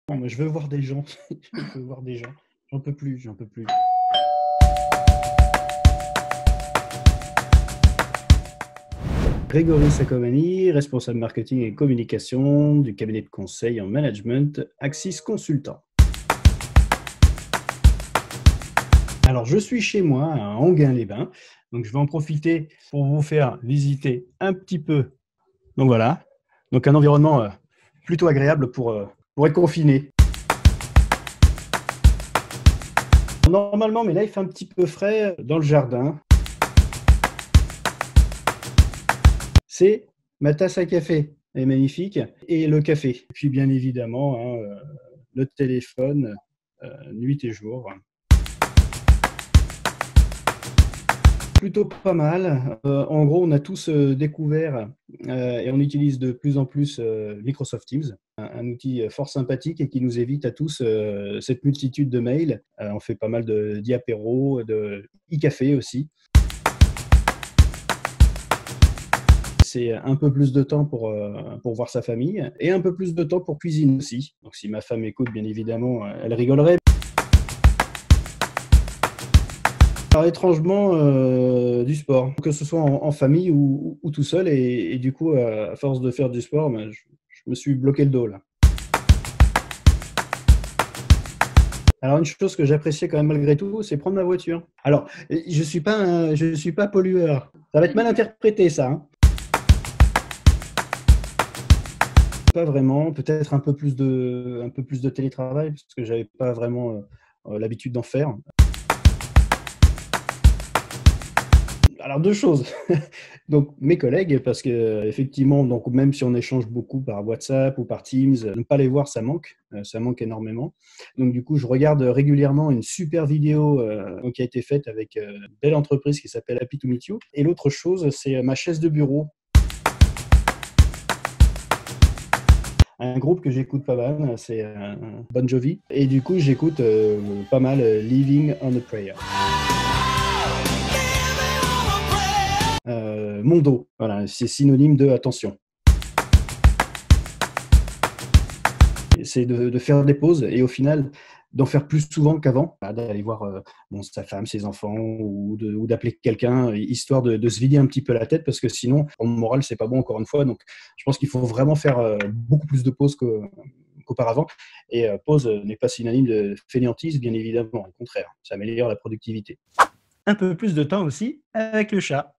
Non, mais je veux voir des gens. Je veux voir des gens. J'en peux plus, j'en peux plus. Grégory Sacomani, responsable marketing et communication du cabinet de conseil en management Axis Consultant. Alors, je suis chez moi à Enghien-les-Bains, donc je vais en profiter pour vous faire visiter un petit peu. Donc voilà, donc un environnement plutôt agréable pour être confiné. Normalement, mais là il fait un petit peu frais dans le jardin. C'est ma tasse à café, elle est magnifique, et le café. Puis bien évidemment, le téléphone, nuit et jour. Plutôt pas mal. En gros, on a tous découvert et on utilise de plus en plus Microsoft Teams, un outil fort sympathique et qui nous évite à tous cette multitude de mails. On fait pas mal de d'e-apéros, de e-café aussi. C'est un peu plus de temps pour voir sa famille et un peu plus de temps pour cuisiner aussi. Donc si ma femme écoute, bien évidemment, elle rigolerait. Alors étrangement, du sport, que ce soit en famille ou tout seul et du coup, à force de faire du sport, ben, je me suis bloqué le dos là. Alors une chose que j'appréciais quand même malgré tout, c'est prendre ma voiture. Alors, je suis pas pollueur. Ça va être mal interprété ça, hein. Pas vraiment, peut-être un peu plus de télétravail parce que j'avais pas vraiment, l'habitude d'en faire. Alors 2 choses. Donc mes collègues parce qu'effectivement, donc même si on échange beaucoup par WhatsApp ou par Teams, ne pas les voir, ça manque énormément. Donc du coup, je regarde régulièrement une super vidéo, donc qui a été faite avec, une belle entreprise qui s'appelle Happy to Meet You et l'autre chose, c'est ma chaise de bureau. Un groupe que j'écoute pas mal, c'est, Bon Jovi et du coup, j'écoute, pas mal, Living on a Prayer. Mondo, voilà, c'est synonyme de attention. C'est de faire des pauses et au final, d'en faire plus souvent qu'avant, bah, d'aller voir, bon, sa femme, ses enfants ou d'appeler quelqu'un, histoire de se vider un petit peu la tête parce que sinon, pour le moral, c'est pas bon encore une fois. Donc je pense qu'il faut vraiment faire, beaucoup plus de pauses qu'auparavant et pause, n'est pas synonyme de fainéantise, bien évidemment, au contraire, ça améliore la productivité. Un peu plus de temps aussi avec le chat.